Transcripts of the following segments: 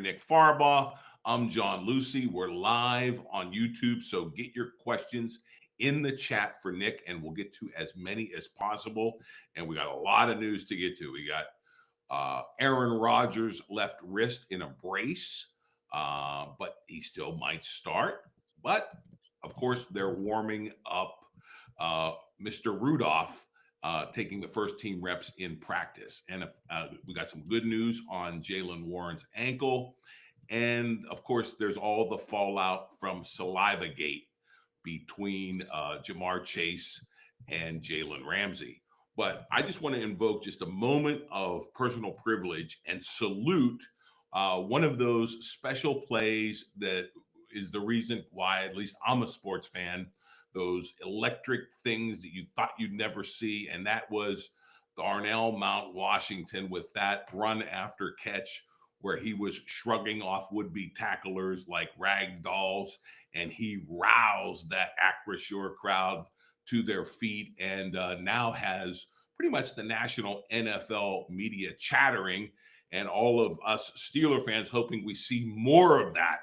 Nick Farbaugh. I'm John Lucy. We're live on YouTube, so get your questions in the chat for Nick, and we'll get to as many as possible. And we got a lot of news to get to. We got Aaron Rodgers left wrist in a brace, but he still might start. But of course, they're warming up Mr. Rudolph taking the first team reps in practice. And we got some good news on Jaylen Warren's ankle. And of course, there's all the fallout from Saliva Gate between Jamar Chase and Jalen Ramsey. But I just want to invoke just a moment of personal privilege and salute one of those special plays that is the reason why, at least I'm a sports fan, those electric things that you thought you'd never see. And that was Darnell Washington with that run after catch where he was shrugging off would-be tacklers like rag dolls, and he roused that Acrisure crowd to their feet, and now has pretty much the national NFL media chattering, and all of us Steeler fans hoping we see more of that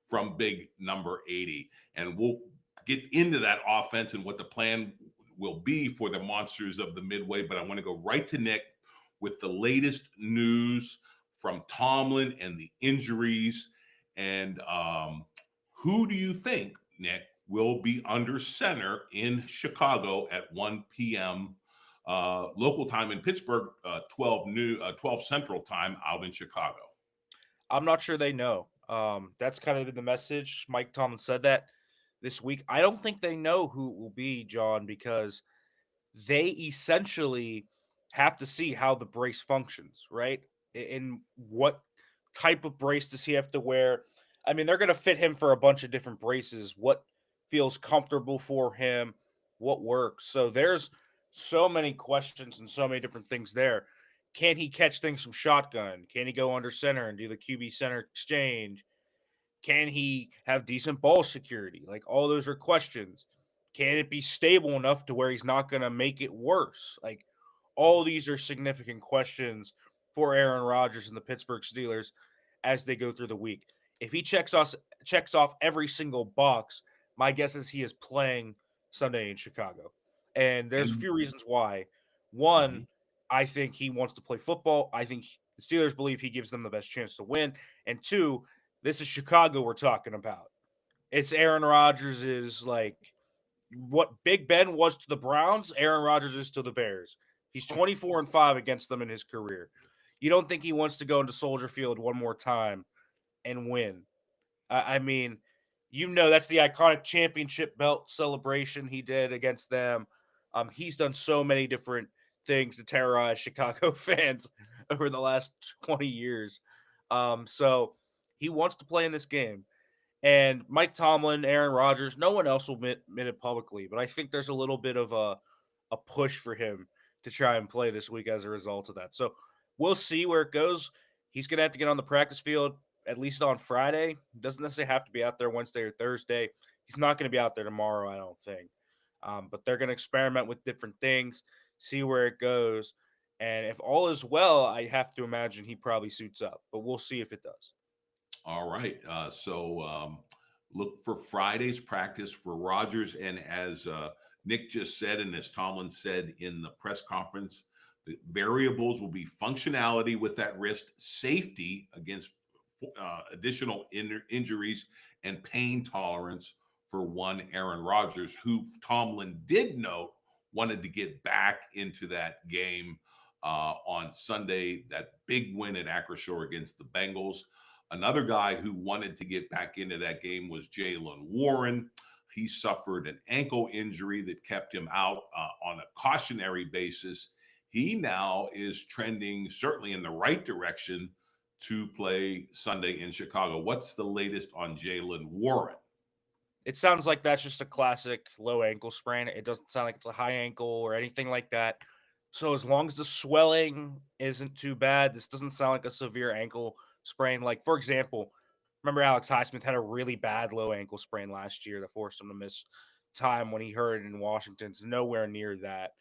from big number 80. And we'll get into that offense and what the plan will be for the Monsters of the Midway, but I want to go right to Nick with the latest news from Tomlin and the injuries. And who do you think, Nick, will be under center in Chicago at 1 p.m. Local time in Pittsburgh, 12 Central time out in Chicago? I'm not sure they know. That's kind of been the message. Mike Tomlin said that this week. I don't think they know who it will be, John, because they essentially have to see how the brace functions, right? And what type of brace does he have to wear? I mean, they're going to fit him for a bunch of different braces. What feels comfortable for him? What works? So there's so many questions and so many different things there. Can he catch things from shotgun? Can he go under center and do the QB center exchange? Can he have decent ball security? Like, all those are questions. Can it be stable enough to where he's not going to make it worse? Like, all these are significant questions for Aaron Rodgers and the Pittsburgh Steelers as they go through the week. If he checks off every single box, my guess is he is playing Sunday in Chicago. And there's a And few reasons why. One, Mhm. I think he wants to play football. I think the Steelers believe he gives them the best chance to win. And two, this is Chicago we're talking about. It's Aaron Rodgers is like what Big Ben was to the Browns, Aaron Rodgers is to the Bears. He's 24-5 against them in his career. You don't think he wants to go into Soldier Field one more time and win? I mean, that's the iconic championship belt celebration he did against them. He's done so many different things to terrorize Chicago fans over the last 20 years. So he wants to play in this game. And Mike Tomlin, Aaron Rodgers, no one else will admit it publicly, but I think there's a little bit of a push for him to try and play this week as a result of that. So we'll see where it goes. He's going to have to get on the practice field at least on Friday. Doesn't necessarily have to be out there Wednesday or Thursday. He's not going to be out there tomorrow, I don't think. But they're going to experiment with different things, see where it goes. And if all is well, I have to imagine he probably suits up, but we'll see if it does. All right. So look for Friday's practice for Rodgers. And as Nick just said, and as Tomlin said in the press conference, the variables will be functionality with that wrist, safety against additional injuries, and pain tolerance for one Aaron Rodgers, who Tomlin did note wanted to get back into that game on Sunday, that big win at Acrisure against the Bengals. Another guy who wanted to get back into that game was Jaylen Warren. He suffered an ankle injury that kept him out on a cautionary basis. He now is trending certainly in the right direction to play Sunday in Chicago. What's the latest on Jaylen Warren? It sounds like that's just a classic low ankle sprain. It doesn't sound like it's a high ankle or anything like that. So as long as the swelling isn't too bad, this doesn't sound like a severe ankle sprain. Like, for example, remember Alex Highsmith had a really bad low ankle sprain last year that forced him to miss time when he hurt in Washington. It's nowhere near that.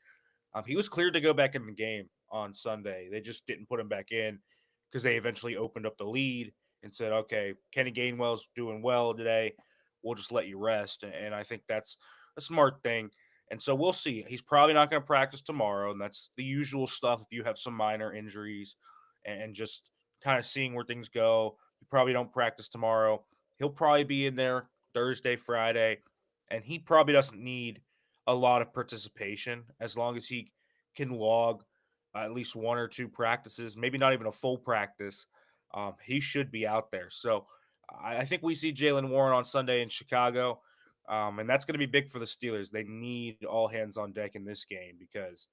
He was cleared to go back in the game on Sunday. They just didn't put him back in because they eventually opened up the lead and said, okay, Kenny Gainwell's doing well today. We'll just let you rest. And I think that's a smart thing. And so we'll see. He's probably not going to practice tomorrow. And that's the usual stuff if you have some minor injuries and just kind of seeing where things go. You probably don't practice tomorrow. He'll probably be in there Thursday, Friday. And he probably doesn't need a lot of participation as long as he can log at least one or two practices, maybe not even a full practice. He should be out there. So I think we see Jalen Warren on Sunday in Chicago. And that's going to be big for the Steelers. They need all hands on deck in this game because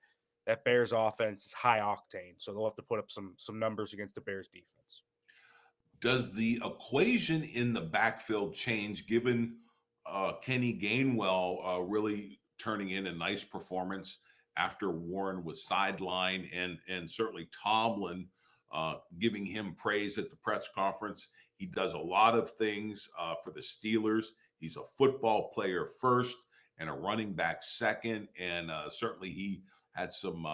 that Bears offense is high octane. So they'll have to put up some numbers against the Bears defense. Does the equation in the backfield change given Kenny Gainwell really turning in a nice performance after Warren was sidelined, and certainly Tomlin giving him praise at the press conference? He does a lot of things for the Steelers. He's a football player first and a running back second, and certainly he had some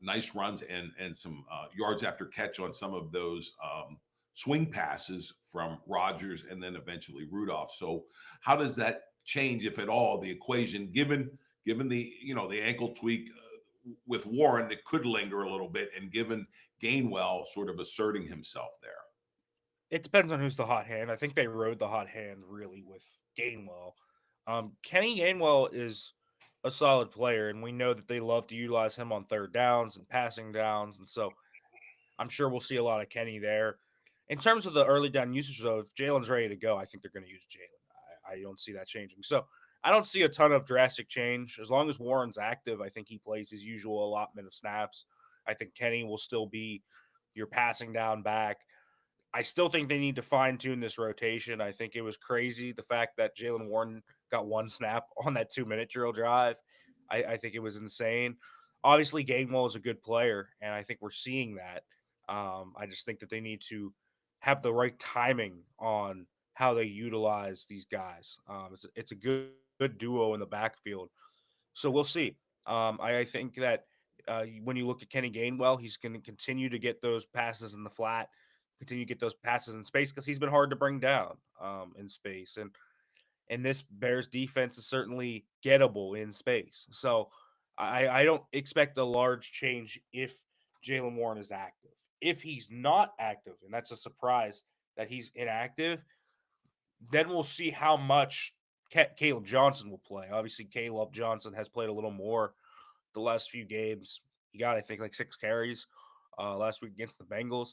nice runs and some yards after catch on some of those swing passes from Rodgers and then eventually Rudolph. So how does that change, if at all, the equation given the the ankle tweak with Warren that could linger a little bit, and given Gainwell sort of asserting himself there? It depends on who's the hot hand. I think they rode the hot hand really with Gainwell. Kenny Gainwell is a solid player, and we know that they love to utilize him on third downs and passing downs. And so I'm sure we'll see a lot of Kenny there. In terms of the early down usage, though, if Jalen's ready to go, I think they're going to use Jalen. I don't see that changing. So I don't see a ton of drastic change. As long as Warren's active, I think he plays his usual allotment of snaps. I think Kenny will still be your passing down back. I still think they need to fine tune this rotation. I think it was crazy the fact that Jalen Warren got one snap on that 2-minute drill drive. I think it was insane. Obviously, Gainwell is a good player, and I think we're seeing that. I just think that they need to have the right timing on how they utilize these guys. It's a good duo in the backfield. So we'll see. I think that when you look at Kenny Gainwell, he's going to continue to get those passes in the flat, continue to get those passes in space because he's been hard to bring down in space. And this Bears defense is certainly gettable in space. So I don't expect a large change if Jalen Warren is active. If he's not active, and that's a surprise that he's inactive, then we'll see how much Caleb Johnson will play. Obviously, Caleb Johnson has played a little more the last few games. He got, I think, like 6 carries last week against the Bengals.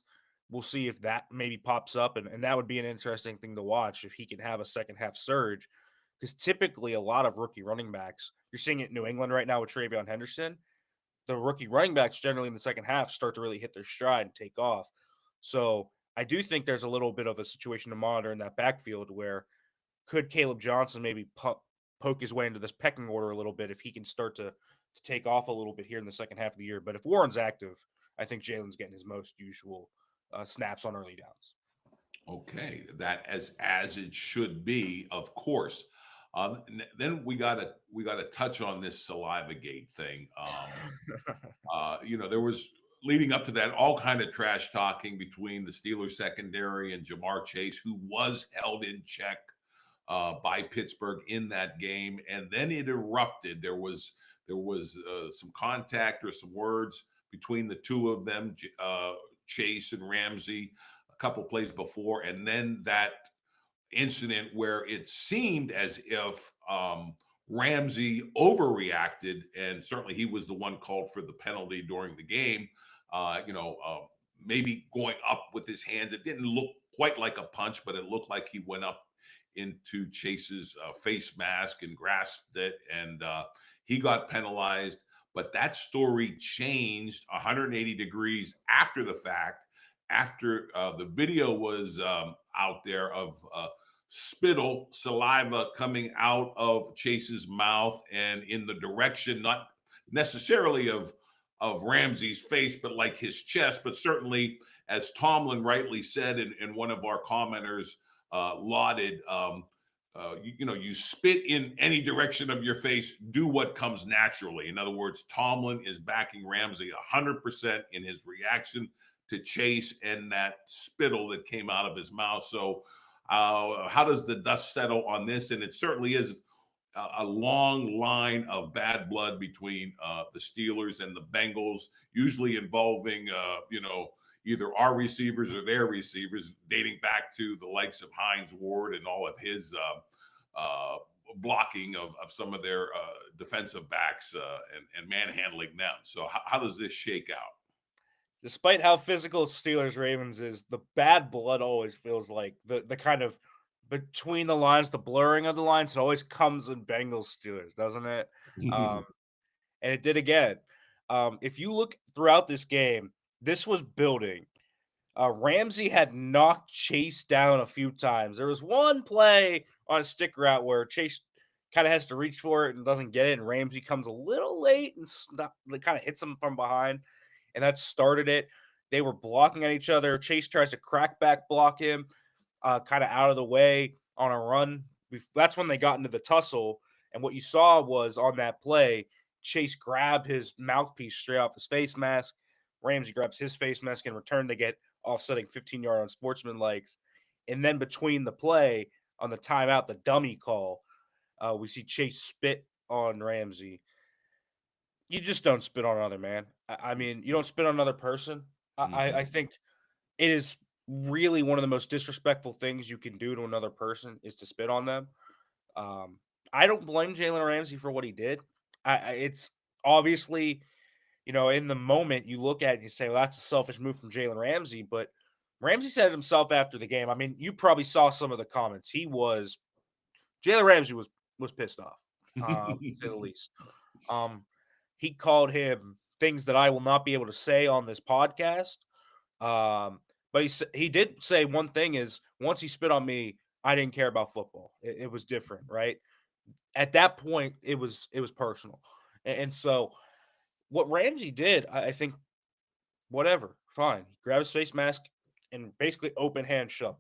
We'll see if that maybe pops up, and that would be an interesting thing to watch if he can have a second half surge. Because typically, a lot of rookie running backs, you're seeing it in New England right now with Travion Henderson. The rookie running backs generally in the second half start to really hit their stride and take off. So I do think there's a little bit of a situation to monitor in that backfield where could Caleb Johnson maybe poke his way into this pecking order a little bit if he can start to take off a little bit here in the second half of the year. But if Warren's active, I think Jalen's getting his most usual snaps on early downs. Okay, that as it should be, of course. Then we gotta touch on this Saliva Gate thing. There was, leading up to that, all kind of trash talking between the Steelers secondary and Jamar Chase, who was held in check by Pittsburgh in that game, and then it erupted. There was some contact or some words between the two of them, Chase and Ramsey, a couple plays before, and then that incident where it seemed as if Ramsey overreacted, and certainly he was the one called for the penalty during the game. Maybe going up with his hands. It didn't look quite like a punch, but it looked like he went up into Chase's face mask and grasped it, and he got penalized. But that story changed 180 degrees after the fact, after the video was out there of spittle, saliva coming out of Chase's mouth and in the direction, not necessarily of Ramsey's face, but like his chest. But certainly, as Tomlin rightly said, and one of our commenters lauded, you spit in any direction of your face, do what comes naturally. In other words, Tomlin is backing Ramsey 100% in his reaction to Chase and that spittle that came out of his mouth. So, how does the dust settle on this? And it certainly is a long line of bad blood between the Steelers and the Bengals, usually involving, either our receivers or their receivers, dating back to the likes of Hines Ward and all of his blocking of some of their defensive backs and manhandling them. So, how does this shake out? Despite how physical Steelers Ravens is, the bad blood always feels like the kind of between the lines, the blurring of the lines, it always comes in Bengals Steelers, doesn't it? Um, and it did again. If you look throughout this game, this was building. Ramsey had knocked Chase down a few times. There was one play on a stick route where Chase kind of has to reach for it and doesn't get it, and Ramsey comes a little late and kind of hits him from behind, and that started it. They were blocking at each other. Chase tries to crack back block him, kind of out of the way on a run. That's when they got into the tussle, and what you saw was on that play, Chase grabbed his mouthpiece straight off his face mask. Ramsey grabs his face mask in return. They get offsetting 15-yard on sportsman legs. And then between the play on the timeout, the dummy call, we see Chase spit on Ramsey. You just don't spit on another man. I mean, you don't spit on another person. I think it is really one of the most disrespectful things you can do to another person is to spit on them. I don't blame Jalen Ramsey for what he did. It's obviously, in the moment you look at it and you say, well, that's a selfish move from Jalen Ramsey. But Ramsey said it himself after the game. I mean, you probably saw some of the comments. Jalen Ramsey was pissed off, to say the least. He called him things that I will not be able to say on this podcast. But he did say one thing is once he spit on me, I didn't care about football. It was different, right? At that point, it was personal. And so what Ramsey did, I think, whatever, fine. He grabbed his face mask and basically open hand shoved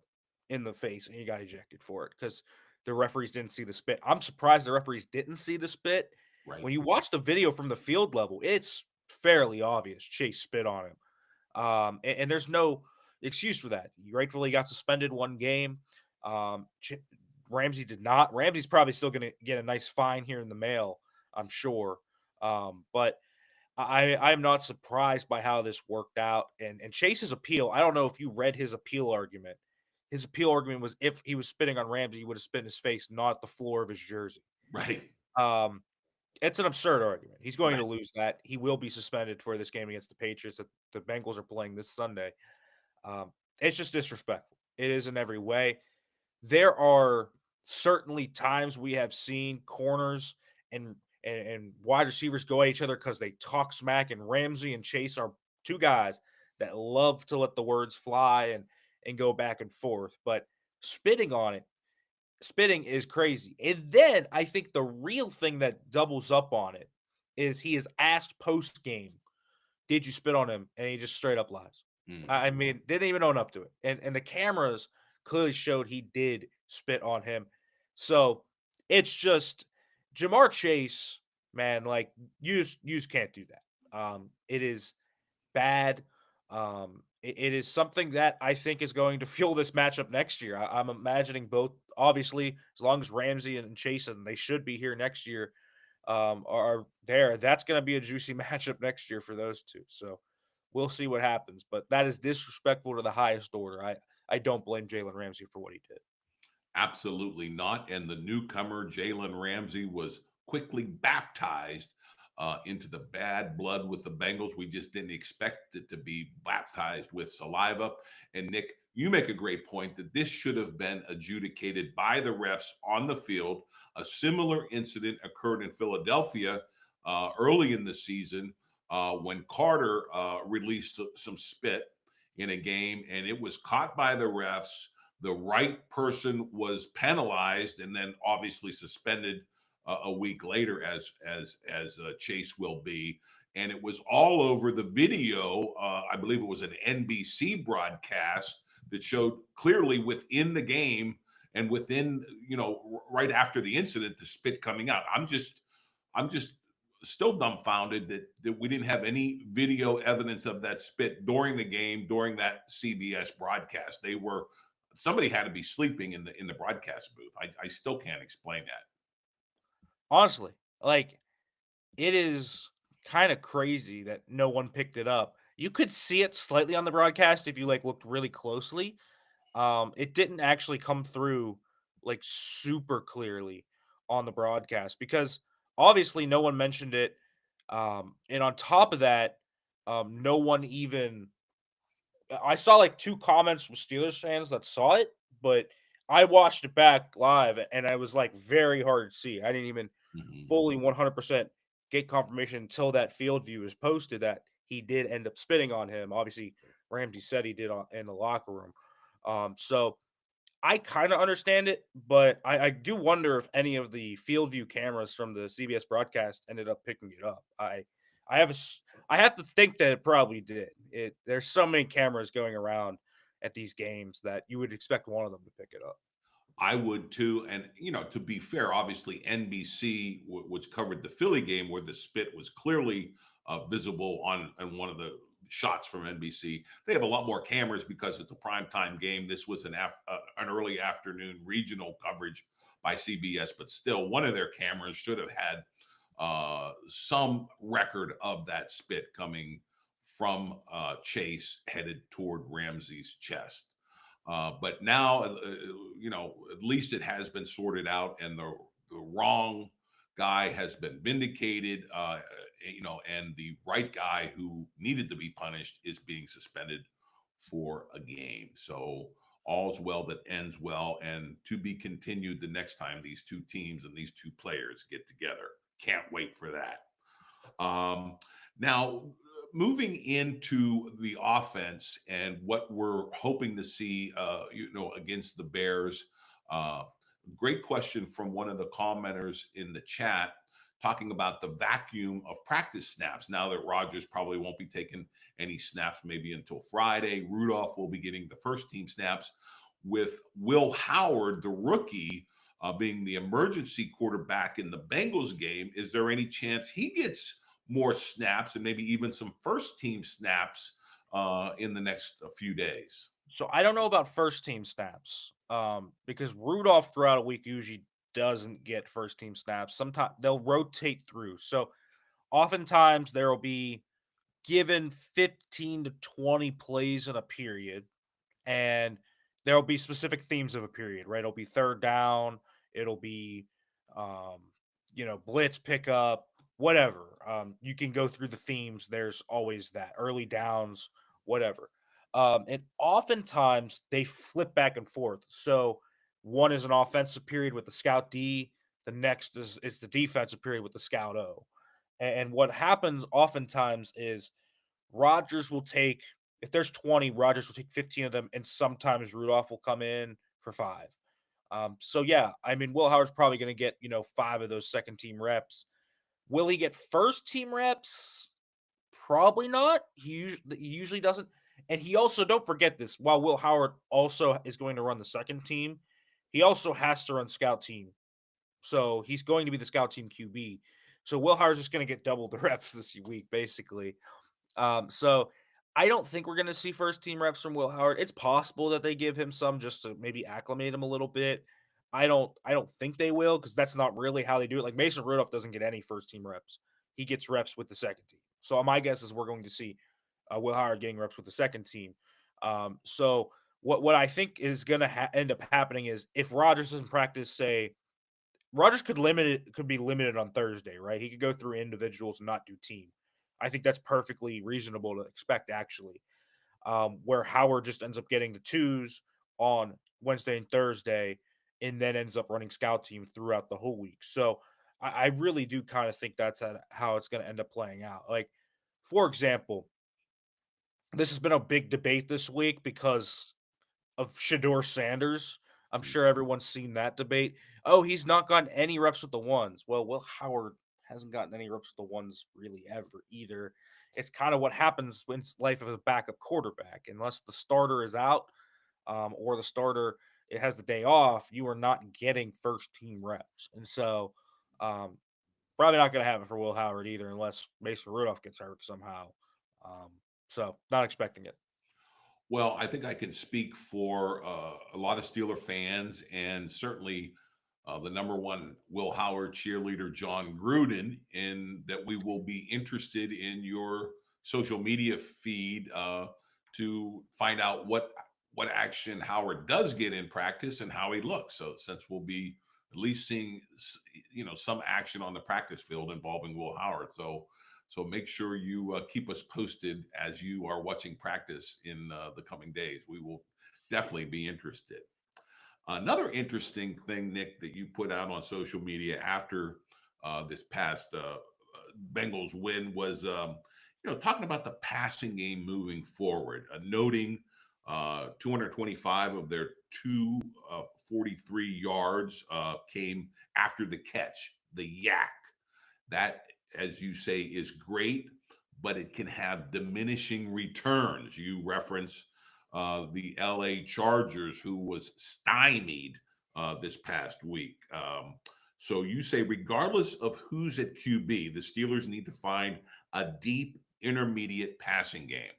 in the face, and he got ejected for it because the referees didn't see the spit. I'm surprised the referees didn't see the spit. Right. When you watch the video from the field level, it's fairly obvious Chase spit on him. And there's no excuse for that. He rightfully got suspended one game. Ramsey did not. Ramsey's probably still going to get a nice fine here in the mail, I'm sure. But I'm not surprised by how this worked out. And Chase's appeal, I don't know if you read his appeal argument. His appeal argument was if he was spitting on Ramsey, he would have spit in his face, not the floor of his jersey. Right. It's an absurd argument. He's going to lose that. He will be suspended for this game against the Patriots that the Bengals are playing this Sunday. It's just disrespectful. It is in every way. There are certainly times we have seen corners and wide receivers go at each other because they talk smack, and Ramsey and Chase are two guys that love to let the words fly and go back and forth. But spitting is crazy. And then I think the real thing that doubles up on it is he is asked post game, did you spit on him? And he just straight up lies. I mean, didn't even own up to it. And the cameras clearly showed he did spit on him. So it's just Jamar Chase, man, like you just can't do that. It is bad. It is something that I think is going to fuel this matchup next year. I'm imagining both, obviously, as long as Ramsey and Chase, and they should be here next year, are there. That's going to be a juicy matchup next year for those two. So we'll see what happens. But that is disrespectful to the highest order. I don't blame Jalen Ramsey for what he did. Absolutely not. And the newcomer, Jalen Ramsey, was quickly baptized into the bad blood with the Bengals. We just didn't expect it to be baptized with saliva. And Nick, you make a great point that this should have been adjudicated by the refs on the field. A similar incident occurred in Philadelphia early in the season when Carter released some spit in a game, and it was caught by the refs. The right person was penalized and then obviously suspended a week later, as Chase will be. And it was all over the video. I believe it was an NBC broadcast that showed clearly within the game and within, right after the incident, the spit coming out. I'm just still dumbfounded that we didn't have any video evidence of that spit during the game, during that CBS broadcast. Somebody had to be sleeping in the broadcast booth. I still can't explain that. Honestly, like, it is kind of crazy that no one picked it up. You could see it slightly on the broadcast if you like looked really closely. It didn't actually come through like super clearly on the broadcast because obviously no one mentioned it. And on top of that, no one even I saw like two comments from Steelers fans that saw it, but I watched it back live and I was like very hard to see. I didn't even Mhm. fully 100% get confirmation until that field view was posted that he did end up spitting on him. Obviously, Ramsey said he did in the locker room. So I kind of understand it, but I do wonder if any of the field view cameras from the CBS broadcast ended up picking it up. I have I have to think that it probably did. There's so many cameras going around at these games that you would expect one of them to pick it up. I would too. And, to be fair, obviously NBC, which covered the Philly game where the spit was clearly visible on one of the shots from NBC. They have a lot more cameras because it's a primetime game. This was an early afternoon regional coverage by CBS, but still, one of their cameras should have had some record of that spit coming from Chase headed toward Ramsey's chest. But now, at least it has been sorted out, and the wrong guy has been vindicated. And the right guy who needed to be punished is being suspended for a game. So all's well that ends well, and to be continued the next time these two teams and these two players get together. Can't wait for that. Now, moving into the offense and what we're hoping to see, against the Bears. Uh, Great question from one of the commenters in the chat talking about the vacuum of practice snaps. Now that Rodgers probably won't be taking any snaps maybe until Friday, Rudolph will be getting the first team snaps with Will Howard, the rookie, being the emergency quarterback in the Bengals game. Is there any chance he gets more snaps and maybe even some first team snaps in the next few days? So I don't know about first team snaps because Rudolph throughout a week usually doesn't get first team snaps. Sometimes they'll rotate through. So oftentimes there will be given 15 to 20 plays in a period, and there'll be specific themes of a period, right? It'll be third down, it'll be, um, blitz pickup, whatever. You can go through the themes. There's always that early downs, whatever. And oftentimes they flip back and forth. So one is an offensive period with the scout D, the next is the defensive period with the scout O. And what happens oftentimes is Rodgers will take, if there's 20, Rodgers will take 15 of them, and sometimes Rudolph will come in for 5. So yeah, I mean, Will Howard's probably going to get, 5 of those second team reps. Will he get first team reps? Probably not. He usually doesn't. And he also, don't forget this, while Will Howard also is going to run the second team, he also has to run scout team. So he's going to be the scout team QB. So Will Howard's just going to get double the reps this week, basically. So I don't think we're going to see first team reps from Will Howard. It's possible that they give him some just to maybe acclimate him a little bit. I don't think they will because that's not really how they do it. Like Mason Rudolph doesn't get any first team reps. He gets reps with the second team. So my guess is we're going to see Will Howard getting reps with the second team. So what I think is going to end up happening is if Rodgers doesn't practice, say Rodgers could be limited on Thursday, right? He could go through individuals and not do team. I think that's perfectly reasonable to expect, actually. Where Howard just ends up getting the twos on Wednesday and Thursday, and then ends up running scout team throughout the whole week. So I really do kind of think that's how it's going to end up playing out. Like, for example, this has been a big debate this week because of Shador Sanders. I'm sure everyone's seen that debate. Oh, he's not gotten any reps with the ones. Well, Will Howard hasn't gotten any reps with the ones really ever either. It's kind of what happens when it's life of a backup quarterback. Unless the starter is out or the starter it has the day off, you are not getting first team reps. And so um, Probably not going to happen for Will Howard either, unless Mason Rudolph gets hurt somehow. Um, so not expecting it. Well, I think I can speak for a lot of Steeler fans and certainly the number one Will Howard cheerleader, John Gruden, in that we will be interested in your social media feed to find out what action Howard does get in practice and how he looks. So since we'll be at least seeing some action on the practice field involving Will Howard, so make sure you keep us posted as you are watching practice in the coming days. We will definitely be interested. Another interesting thing, Nick, that you put out on social media after this past Bengals win was, talking about the passing game moving forward, noting 225 of their 243 yards came after the catch, the yak. That, as you say, is great, but it can have diminishing returns. You reference the LA Chargers, who was stymied this past week. So you say, regardless of who's at QB, the Steelers need to find a deep intermediate passing game.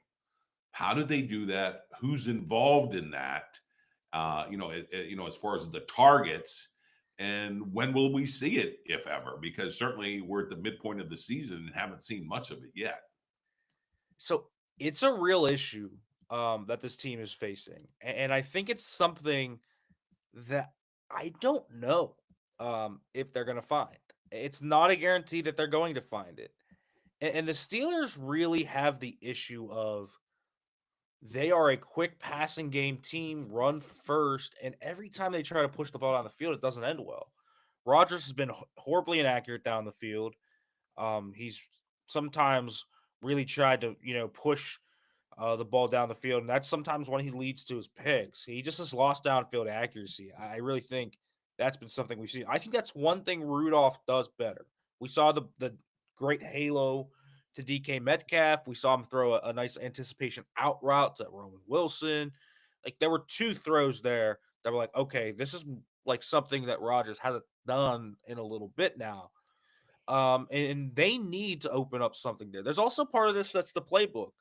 How do they do that? Who's involved in that? As far as the targets, and when will we see it, if ever? Because certainly we're at the midpoint of the season and haven't seen much of it yet. So it's a real issue that this team is facing. And I think it's something that I don't know if they're going to find. It's not a guarantee that they're going to find it. And the Steelers really have the issue of they are a quick passing game team, run first, and every time they try to push the ball down the field, it doesn't end well. Rodgers has been horribly inaccurate down the field. He's sometimes really tried to, push the ball down the field, and that's sometimes when he leads to his picks. He just has lost downfield accuracy. I really think that's been something we've seen. I think that's one thing Rudolph does better. We saw the great halo to DK Metcalf. We saw him throw a nice anticipation out route to Roman Wilson. Like there were two throws there that were like, okay, this is like something that Rodgers hasn't done in a little bit now. And they need to open up something there. There's also part of this that's the playbook.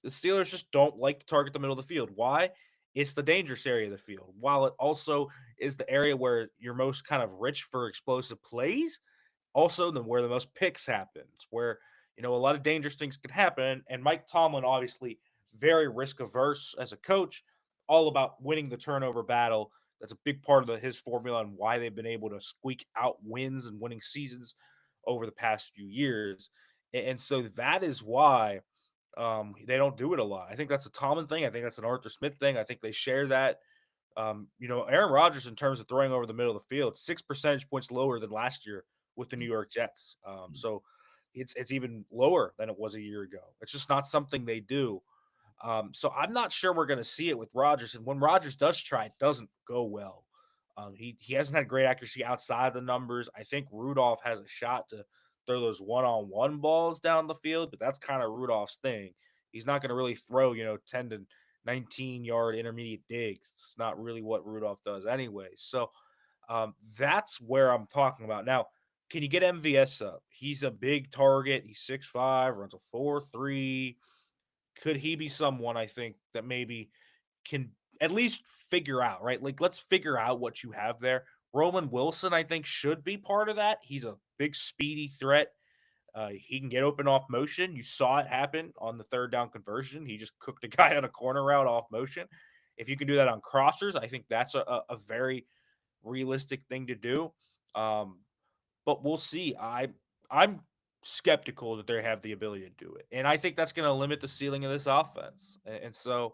The Steelers just don't like to target the middle of the field. Why? It's the dangerous area of the field. While it also is the area where you're most kind of rich for explosive plays, also where the most picks happens, where a lot of dangerous things can happen. And Mike Tomlin, obviously, very risk averse as a coach, all about winning the turnover battle. That's a big part of his formula and why they've been able to squeak out wins and winning seasons over the past few years. And so that is why they don't do it a lot. I think that's a Tomlin thing. I think that's an Arthur Smith thing. I think they share that. Aaron Rodgers, in terms of throwing over the middle of the field, 6 percentage points lower than last year with the New York Jets. So it's even lower than it was a year ago. It's just not something they do. So I'm not sure we're going to see it with Rodgers. And when Rodgers does try, it doesn't go well. He hasn't had great accuracy outside the numbers. I think Rudolph has a shot to throw those one-on-one balls down the field, but that's kind of Rudolph's thing. He's not going to really throw, 10 to 19-yard intermediate digs. It's not really what Rudolph does anyway. So that's where I'm talking about. Now, can you get MVS up? He's a big target. He's 6'5", runs a 4.3. Could he be someone I think that maybe can at least figure out, right? Like, let's figure out what you have there. Roman Wilson, I think, should be part of that. He's a big, speedy threat. He can get open off motion. You saw it happen on the third down conversion. He just cooked a guy on a corner route off motion. If you can do that on crossers, I think that's a very realistic thing to do. But we'll see. I'm skeptical that they have the ability to do it, and I think that's going to limit the ceiling of this offense. And so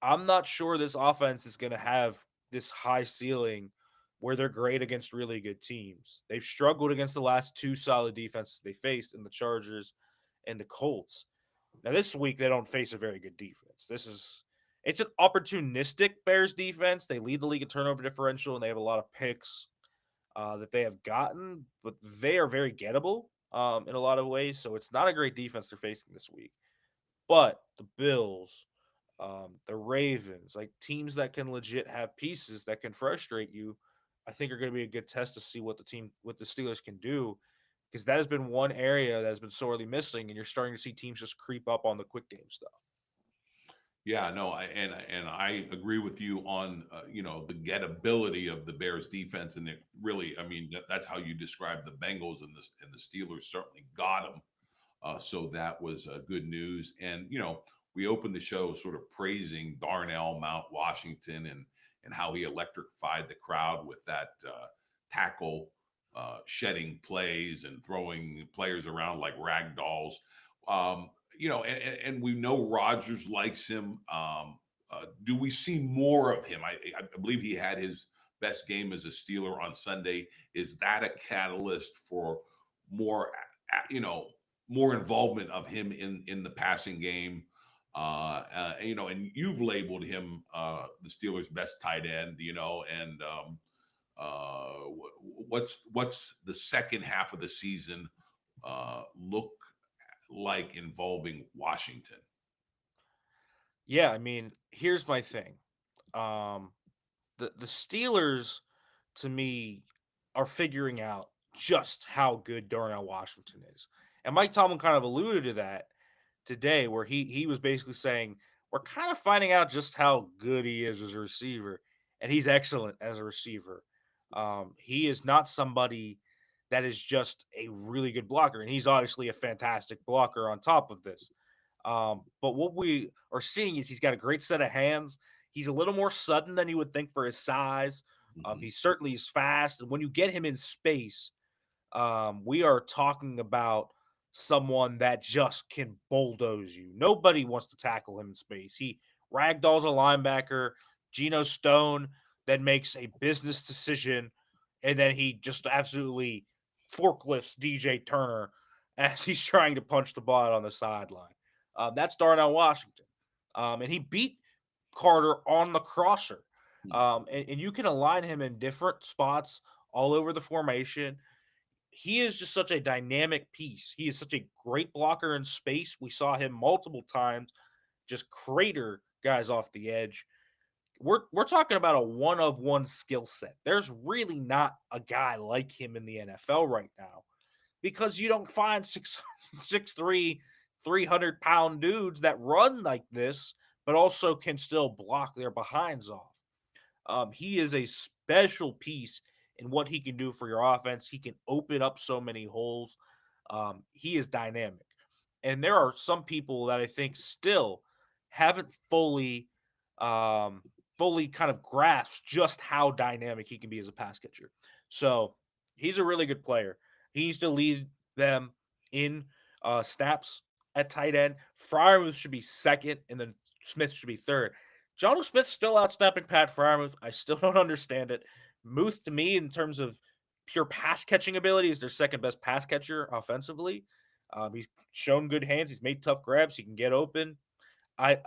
I'm not sure this offense is going to have this high ceiling where they're great against really good teams. They've struggled against the last two solid defenses they faced in the Chargers and the Colts. Now this week they don't face a very good defense. It's an opportunistic Bears defense. They lead the league in turnover differential and they have a lot of picks that they have gotten, but they are very gettable in a lot of ways. So it's not a great defense they're facing this week. But the Bills, the Ravens, like teams that can legit have pieces that can frustrate you, I think are going to be a good test to see what the Steelers can do. because that has been one area that has been sorely missing, and you're starting to see teams just creep up on the quick game stuff. Yeah, no, and I agree with you on the gettability of the Bears defense, and it really, I mean, that's how you describe the Bengals, and the Steelers certainly got them. So that was good news. And we opened the show sort of praising Darnell Mount Washington and how he electrified the crowd with that tackle, shedding plays and throwing players around like rag dolls. And we know Rodgers likes him. Do we see more of him? I believe he had his best game as a Steeler on Sunday. Is that a catalyst for more, more involvement of him in the passing game? And you've labeled him the Steelers' best tight end. And what's the second half of the season look like involving Washington? Yeah, I mean, here's my thing. Um, the Steelers, to me, are figuring out just how good Darnell Washington is, and Mike Tomlin kind of alluded to that today, where he was basically saying we're kind of finding out just how good he is as a receiver, and he's excellent as a receiver. He is not somebody that is just a really good blocker, and he's obviously a fantastic blocker on top of this. But what we are seeing is he's got a great set of hands. He's a little more sudden than you would think for his size. Mhm. He certainly is fast, and when you get him in space, we are talking about someone that just can bulldoze you. Nobody wants to tackle him in space. He ragdolls a linebacker. Geno Stone then makes a business decision, and then he just absolutely forklifts DJ Turner as he's trying to punch the ball out on the sideline. That's Darnell Washington. And he beat Carter on the crosser. And you can align him in different spots all over the formation. He is just such a dynamic piece. He is such a great blocker in space. We saw him multiple times just crater guys off the edge. We're talking about a one of one skill set. There's really not a guy like him in the NFL right now because you don't find 6'3", 300-pound dudes that run like this, but also can still block their behinds off. He is a special piece in what he can do for your offense. He can open up so many holes. He is dynamic. And there are some people that I think still haven't um, fully kind of grasped just how dynamic he can be as a pass catcher. So he's a really good player. He needs to lead them in snaps at tight end. Fryermuth should be second, and then Smith should be third. John Smith's still outstepping Pat Fryermuth. I still don't understand it. Muth, to me, in terms of pure pass catching ability, is their second best pass catcher offensively. He's shown good hands. He's made tough grabs. He can get open.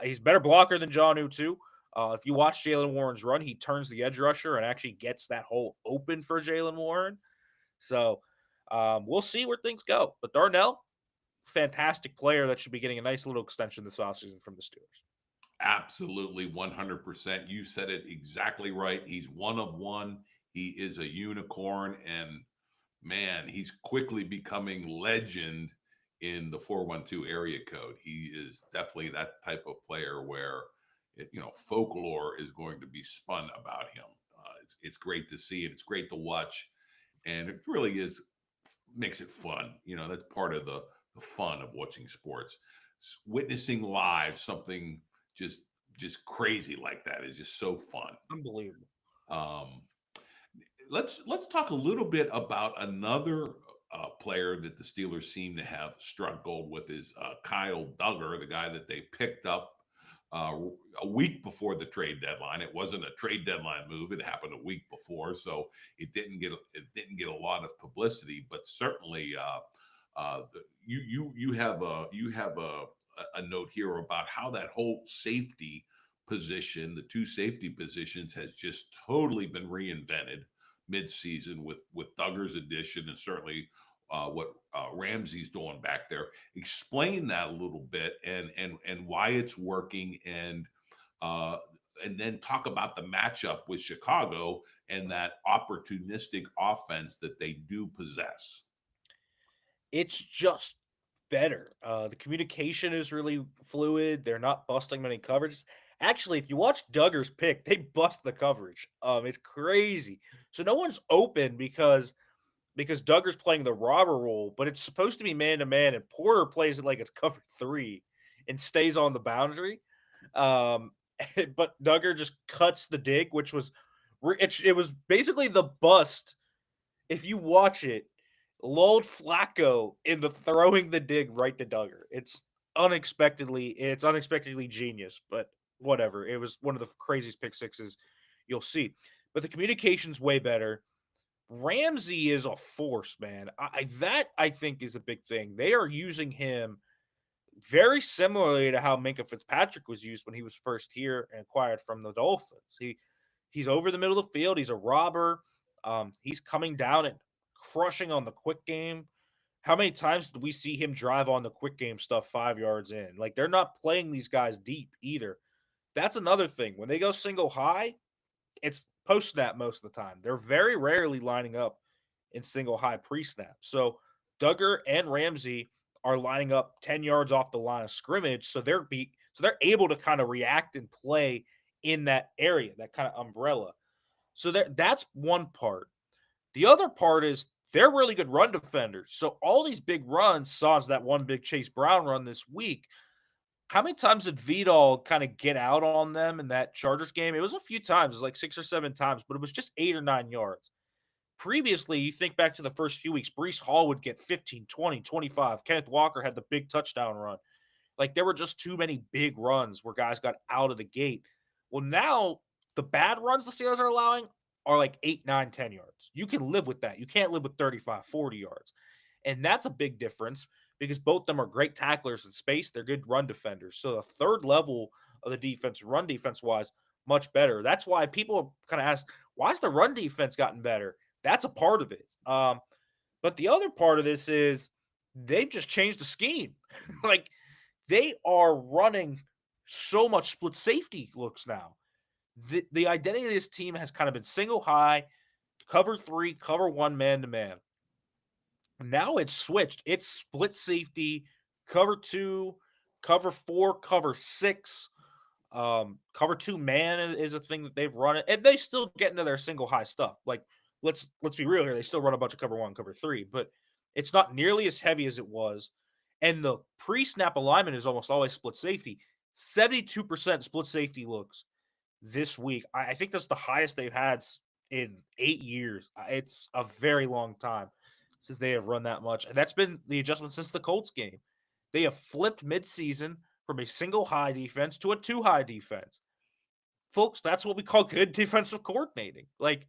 He's better blocker than John too. If you watch Jalen Warren's run, he turns the edge rusher and actually gets that hole open for Jalen Warren. So we'll see where things go. But Darnell, fantastic player that should be getting a nice little extension this offseason from the Steelers. Absolutely, 100%. You said it exactly right. He's one of one. He is a unicorn, and man, he's quickly becoming legend in the 412 area code. He is definitely that type of player where folklore is going to be spun about him. It's great to see it. It's great to watch, and it really is makes it fun. That's part of the fun of watching sports. Witnessing live something just crazy like that is just so fun. Unbelievable. Um, let's talk a little bit about another player that the Steelers seem to have struggled with is Kyle Duggar, the guy that they picked up uh, a week before the trade deadline. It wasn't a trade deadline move; it happened a week before, so it didn't get a lot of publicity. But certainly, you have a note here about how that whole safety position, the two safety positions, has just totally been reinvented mid-season with Duggar's addition, and certainly what Ramsey's doing back there. Explain that a little bit, and why it's working, uh, and then talk about the matchup with Chicago and that opportunistic offense that they do possess. it's just better. The communication is really fluid. They're not busting many coverages. Actually, if you watch Duggar's pick, they bust the coverage. It's crazy. So no one's open because Duggar's playing the robber role, but it's supposed to be man to man, and Porter plays it like it's cover three and stays on the boundary. Um, but Duggar just cuts the dig, which was it was basically the bust. If you watch it, lulled Flacco into throwing the dig right to Duggar. It's unexpectedly genius, but whatever. It was one of the craziest pick sixes you'll see. But the communication's way better. Ramsey is a force, man. I think is a big thing. They are using him very similarly to how Minka Fitzpatrick was used when he was first here and acquired from the Dolphins. He's over the middle of the field. He's a robber. He's coming down and crushing on the quick game. How many times did we see him drive on the quick game stuff 5 yards in? Like, they're not playing these guys deep either. That's another thing. When they go single high, it's post snap most of the time. They're very rarely lining up in single high pre snap. So Duggar and Ramsey are lining up 10 yards off the line of scrimmage. So they're able to kind of react and play in that area, that kind of umbrella. So that's one part. The other part is they're really good run defenders. So all these big runs, saw as that one big Chase Brown run this week. How many times did Vidal kind of get out on them in that Chargers game? It was a few times. It was like 6 or 7 times, but it was just 8 or 9 yards. Previously, you think back to the first few weeks, Breece Hall would get 15, 20, 25. Kenneth Walker had the big touchdown run. Like, there were just too many big runs where guys got out of the gate. Well, now the bad runs the Steelers are allowing are like 8, 9, 10 yards. You can live with that. You can't live with 35, 40 yards. And that's a big difference because both of them are great tacklers in space. They're good run defenders. So the third level of the defense, run defense wise, much better. That's why people kind of ask, why has the run defense gotten better? That's a part of it. But the other part of this is they've just changed the scheme. Like, they are running so much split safety looks now. The identity of this team has kind of been single high, cover 3, cover 1, man to man. Now it's switched. It's split safety, cover 2, cover 4, cover 6. Cover 2 man is a thing that they've run it, and they still get into their single high stuff. Like, let's be real here. They still run a bunch of cover 1, cover 3, but it's not nearly as heavy as it was. And the pre-snap alignment is almost always split safety. 72% split safety looks this week. I think that's the highest they've had in 8 years. It's a very long time since they have run that much. And that's been the adjustment since the Colts game. They have flipped midseason from a single high defense to a 2 high defense. Folks, that's what we call good defensive coordinating. Like,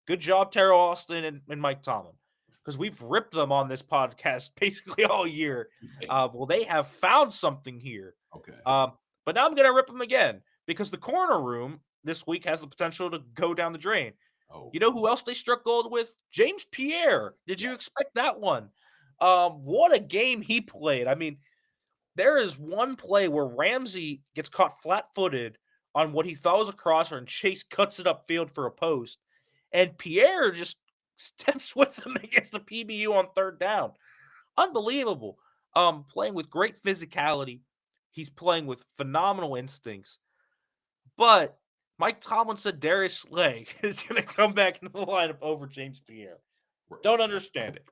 good job, Terrell Austin and Mike Tomlin. Because we've ripped them on this podcast basically all year. Well, they have found something here. Okay. But now I'm going to rip them again because the corner room this week has the potential to go down the drain. Oh. You know who else they struck gold with? James Pierre. Did you expect that one? What a game he played. I mean, there is one play where Ramsey gets caught flat-footed on what he thought was a crosser, and Chase cuts it upfield for a post. And Pierre just steps with him against the PBU on third down. Unbelievable. Playing with great physicality. He's playing with phenomenal instincts. But Mike Tomlin said Darius Slay is going to come back into the lineup over James Pierre. Don't understand it.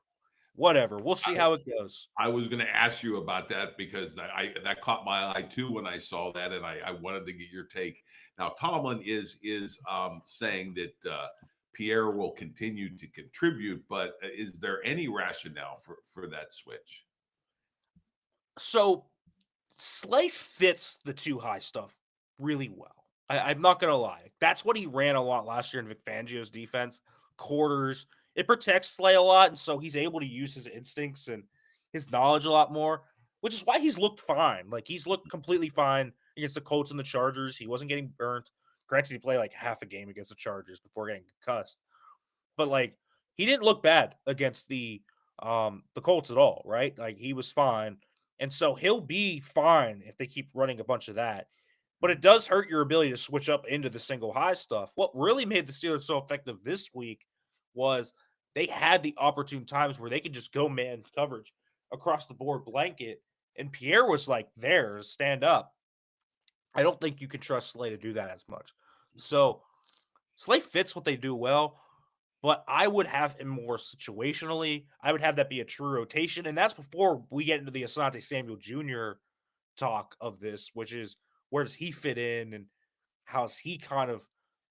Whatever. We'll see how it goes. I was going to ask you about that because that caught my eye too when I saw that, and I wanted to get your take. Now, Tomlin is saying that Pierre will continue to contribute, but is there any rationale for that switch? So Slay fits the 2 high stuff really well. I'm not going to lie. That's what he ran a lot last year in Vic Fangio's defense. Quarters. It protects Slay a lot, and so he's able to use his instincts and his knowledge a lot more, which is why he's looked fine. Like, he's looked completely fine against the Colts and the Chargers. He wasn't getting burnt. Granted, he played like half a game against the Chargers before getting concussed. But, like, he didn't look bad against the Colts at all, right? Like, he was fine. And so he'll be fine if they keep running a bunch of that. But it does hurt your ability to switch up into the single high stuff. What really made the Steelers so effective this week was they had the opportune times where they could just go man coverage. across the board blanket, and Pierre was like there to stand up. I don't think you can trust Slay to do that as much. So Slay fits what they do well, but I would have him more situationally. I would have that be a true rotation, and that's before we get into the Asante Samuel Jr. talk of this, which is where does he fit in and how's he kind of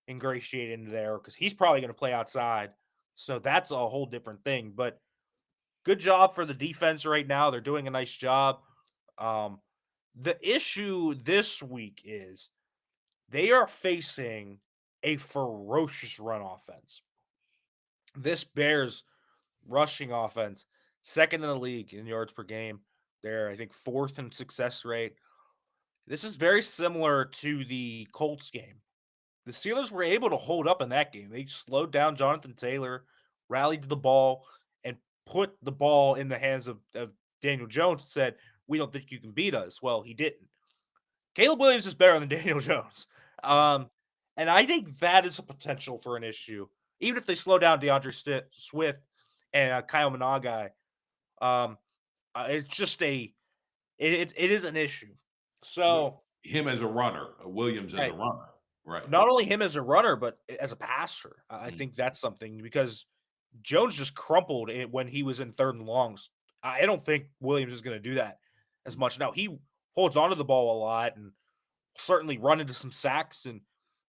ingratiated into there? Because he's probably going to play outside, so that's a whole different thing. But good job for the defense right now. They're doing a nice job. Um, the issue this week is they are facing a ferocious run offense. This Bears rushing offense, second in the league in yards per game. They're, I think, fourth in success rate. This is very similar to the Colts game. The Steelers were able to hold up in that game. They slowed down Jonathan Taylor, rallied to the ball, and put the ball in the hands of Daniel Jones and said, "We don't think you can beat us." Well, he didn't. Caleb Williams is better than Daniel Jones. And I think that is a potential for an issue. Even if they slow down DeAndre Swift and Kyle Managai, um, it's just it is an issue. So him as a runner, Williams as a right, runner, right? not only him as a runner, but as a passer. I Mm. think that's something because Jones just crumpled it when he was in third and longs. I don't think Williams is going to do that as much. Now he holds onto the ball a lot and certainly run into some sacks and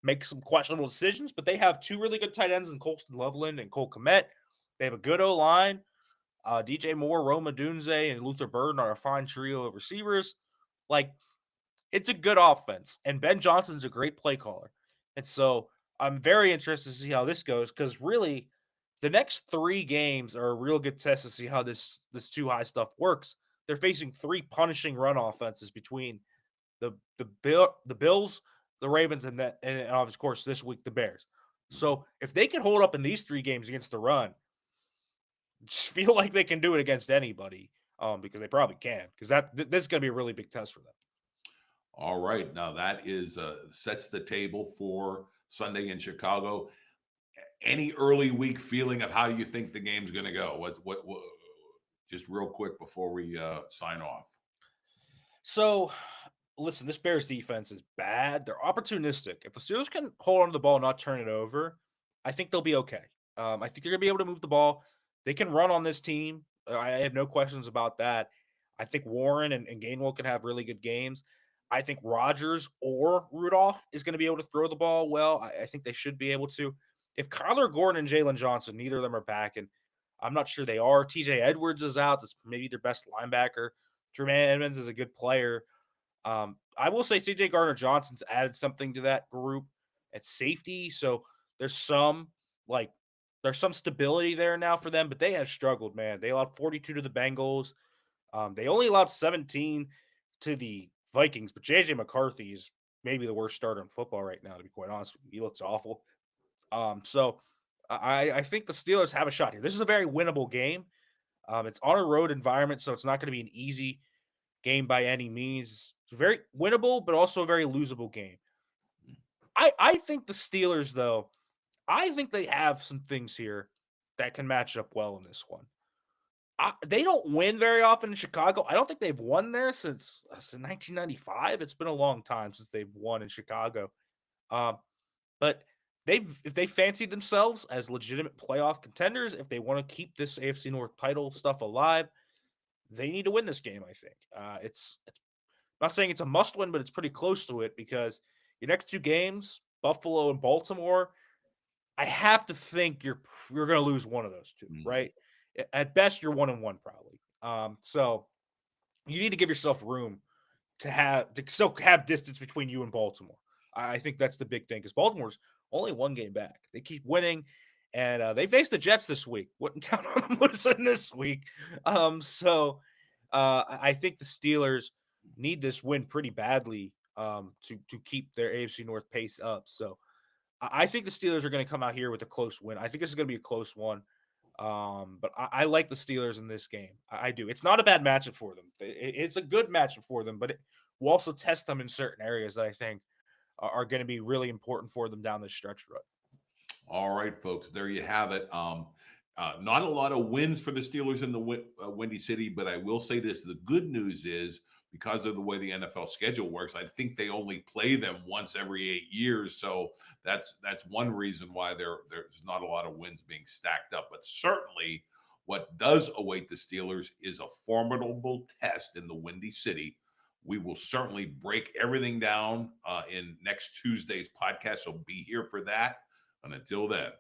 make some questionable decisions, but they have two really good tight ends in Colston Loveland and Cole Kmet. They have a good O line. DJ Moore, Roma Dunze, and Luther Burden are a fine trio of receivers. Like, it's a good offense, and Ben Johnson's a great play caller. And so I'm very interested to see how this goes because really, the next 3 games are a real good test to see how this too high stuff works. They're facing 3 punishing run offenses between the Bills, the Ravens, and of course this week the Bears. So if they can hold up in these 3 games against the run, just feel like they can do it against anybody, because they probably can. Because this is going to be a really big test for them. All right, now that is sets the table for Sunday in Chicago. Any early week feeling of how you think the game's going to go? What? Just real quick before we sign off. So listen, this Bears defense is bad. They're opportunistic. If the Steelers can hold on to the ball and not turn it over, I think they'll be okay. I think they're gonna be able to move the ball. They can run on this team. I have no questions about that. I think Warren and Gainwell can have really good games. I think Rodgers or Rudolph is going to be able to throw the ball well. I think they should be able to. If Kyler Gordon and Jalen Johnson, neither of them are back, and I'm not sure they are. TJ Edwards is out. That's maybe their best linebacker. Jermaine Edmonds is a good player. I will say CJ Gardner Johnson's added something to that group at safety. So there's some like there's some stability there now for them, but they have struggled, man. They allowed 42 to the Bengals. They only allowed 17 to the Vikings, but JJ McCarthy is maybe the worst starter in football right now, to be quite honest with you. He looks awful. So I think the Steelers have a shot here. This is a very winnable game. It's on a road environment, so it's not going to be an easy game by any means. It's very winnable, but also a very losable game. I think the Steelers, though, I think they have some things here that can match up well in this one. They don't win very often in Chicago. I don't think they've won there since 1995. It's been a long time since they've won in Chicago. But if they fancy themselves as legitimate playoff contenders, if they want to keep this AFC North title stuff alive, they need to win this game. I think it's not saying it's a must win, but it's pretty close to it because your next 2 games, Buffalo and Baltimore, I have to think you're going to lose one of those 2, right? At best, you're 1-1 probably. So you need to give yourself room to still have distance between you and Baltimore. I think that's the big thing because Baltimore's only 1 game back. They keep winning, and they face the Jets this week. Wouldn't count on them losing this week. So I think the Steelers need this win pretty badly to keep their AFC North pace up. So I think the Steelers are going to come out here with a close win. I think this is going to be a close one. But I like the Steelers in this game. I do. It's not a bad matchup for them. It's a good matchup for them, but it will also test them in certain areas that I think are going to be really important for them down the stretch run. All right, folks, there you have it. Not a lot of wins for the Steelers in the Windy City, but I will say this: the good news is because of the way the NFL schedule works, I think they only play them once every 8 years. So that's one reason why there's not a lot of wins being stacked up. But certainly, what does await the Steelers is a formidable test in the Windy City. We will certainly break everything down in next Tuesday's podcast. So be here for that. And until then,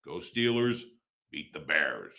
go Steelers, beat the Bears.